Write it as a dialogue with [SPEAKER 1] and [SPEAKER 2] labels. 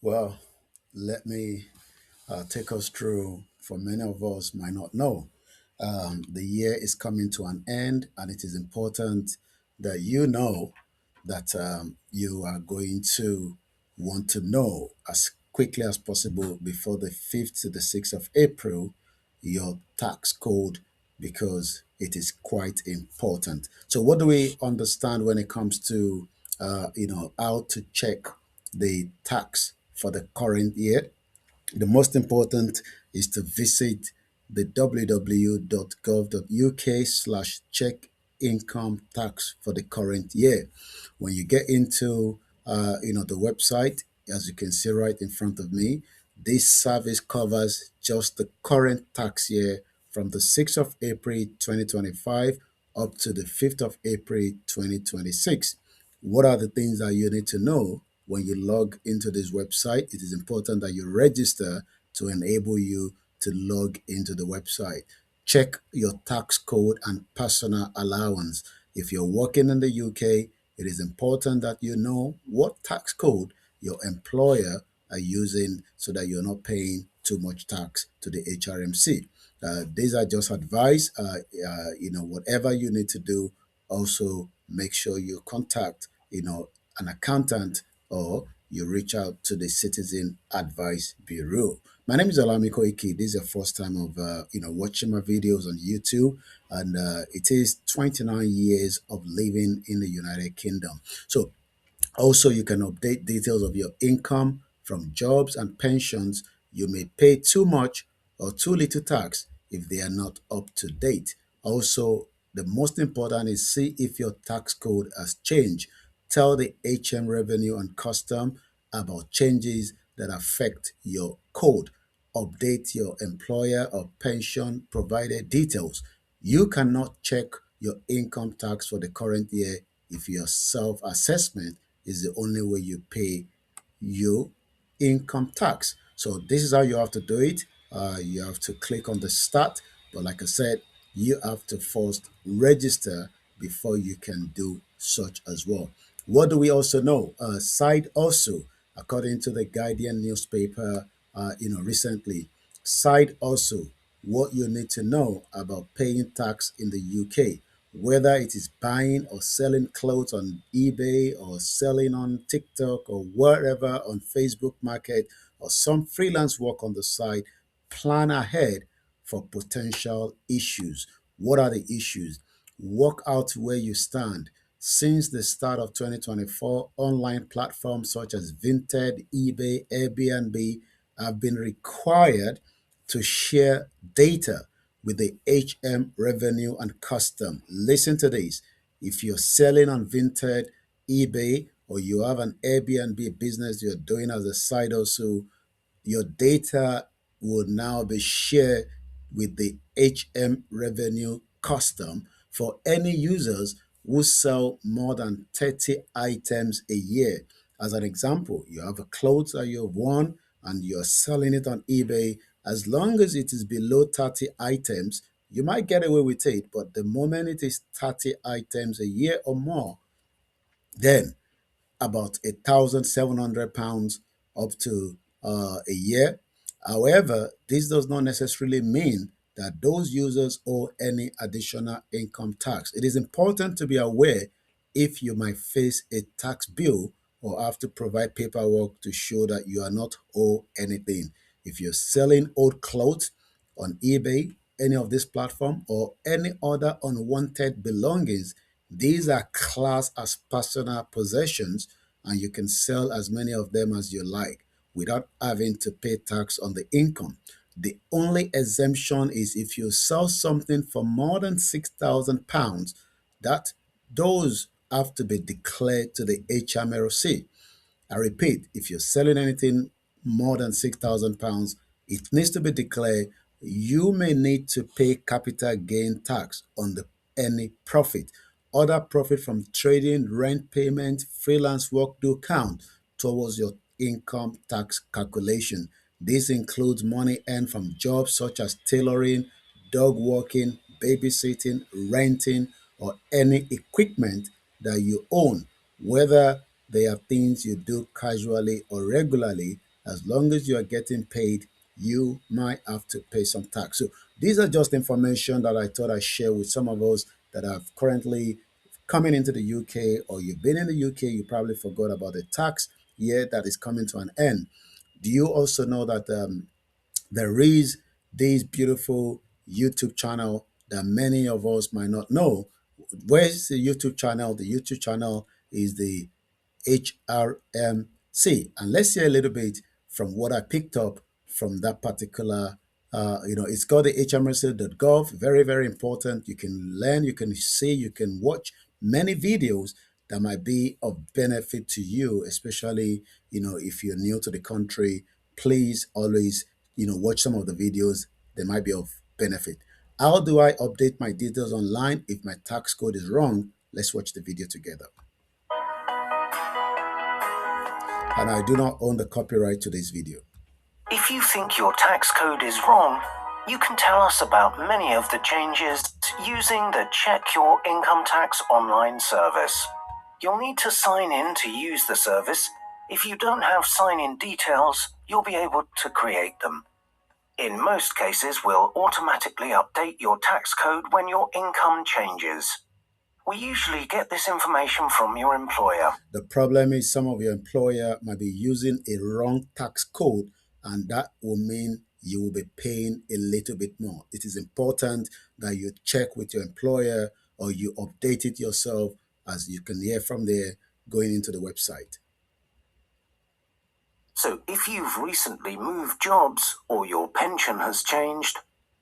[SPEAKER 1] Well, let me take us through. For many of us, might not know, the year is coming to an end, and it is important that you know that you are going to want to know as quickly as possible before the 5th to the 6th of April your tax code because it is quite important. So, what do we understand when it comes to how to check the tax for the current year? The most important is to visit the www.gov.uk/check income tax for the current year. When you get into the website, as you can see right in front of me, this service covers just the current tax year from the 6th of April 2025 up to the 5th of April 2026. What are the things that you need to know when you log into this website? It is important that you register to enable you to log into the website. Check your tax code and personal allowance. If you're working in the UK, it is important that you know what tax code your employer are using so that you're not paying too much tax to the HRMC. These are just advice. Whatever you need to do, also make sure you contact, an accountant or you reach out to the Citizen Advice Bureau. My name is OLAYOMI Koiki. This is the first time of watching my videos on YouTube, and it is 29 years of living in the United Kingdom. So also, you can update details of your income from jobs and pensions. You may pay too much or too little tax if they are not up to date. Also, the most important is see if your tax code has changed. Tell the HM Revenue and Custom about changes that affect your code. Update your employer or pension provider details. You cannot check your income tax for the current year if your self assessment is the only way you pay your income tax. So this is how you have to do it. You have to click on the start, but like I said, you have to first register before you can do such as well. What do we also know? Side also, according to the Guardian newspaper, recently, side also what you need to know about paying tax in the UK, whether it is buying or selling clothes on eBay or selling on TikTok or wherever on Facebook Market or some freelance work on the side, plan ahead for potential issues. What are the issues? Work out where you stand. Since the start of 2024, online platforms such as Vinted, eBay, Airbnb have been required to share data with the HM Revenue and Custom. Listen to this. If you're selling on Vinted, eBay, or you have an Airbnb business you're doing as a side hustle, your data will now be shared with the HM Revenue Custom for any users who sell more than 30 items a year. As an example, you have a clothes that you've worn and you're selling it on eBay. As long as it is below 30 items, you might get away with it. But the moment it is 30 items a year or more, then about £1,700 up to a year. However, this does not necessarily mean that those users owe any additional income tax. It is important to be aware if you might face a tax bill or have to provide paperwork to show that you are not owe anything. If you're selling old clothes on eBay, any of this platform, or any other unwanted belongings, these are classed as personal possessions and you can sell as many of them as you like without having to pay tax on the income. The only exemption is if you sell something for more than £6,000, that those have to be declared to the HMRC. I repeat, if you're selling anything more than £6,000, it needs to be declared. You may need to pay capital gain tax on the any profit. Other profit from trading, rent payment, freelance work do count towards your income tax calculation. This includes money earned from jobs such as tailoring, dog walking, babysitting, renting, or any equipment that you own, whether they are things you do casually or regularly, As long as you are getting paid, you might have to pay some tax. So these are just information that I thought I'd share with some of us that are currently coming into the UK, or you've been in the UK, you probably forgot about the tax year that is coming to an end. Do you also know that there is this beautiful YouTube channel that many of us might not know? Where's the YouTube channel? The YouTube channel is the HRMC. And let's hear a little bit from what I picked up from that particular, it's called the hmrc.gov. Very, very important. You can learn, you can see, you can watch many videos that might be of benefit to you, especially, if you're new to the country. Please always, watch some of the videos. They might be of benefit. How do I update my details online if my tax code is wrong? Let's watch the video together. And I do not own the copyright to this video.
[SPEAKER 2] If you think your tax code is wrong, you can tell us about many of the changes using the Check Your Income Tax online service. You'll need to sign in to use the service. If you don't have sign-in details, you'll be able to create them. In most cases, we'll automatically update your tax code when your income changes. We usually get this information from your employer.
[SPEAKER 1] The problem is some of your employer might be using a wrong tax code, and that will mean you will be paying a little bit more. It is important that you check with your employer or you update it yourself, as you can hear from there going into the website.
[SPEAKER 2] So if you've recently moved jobs or your pension has changed,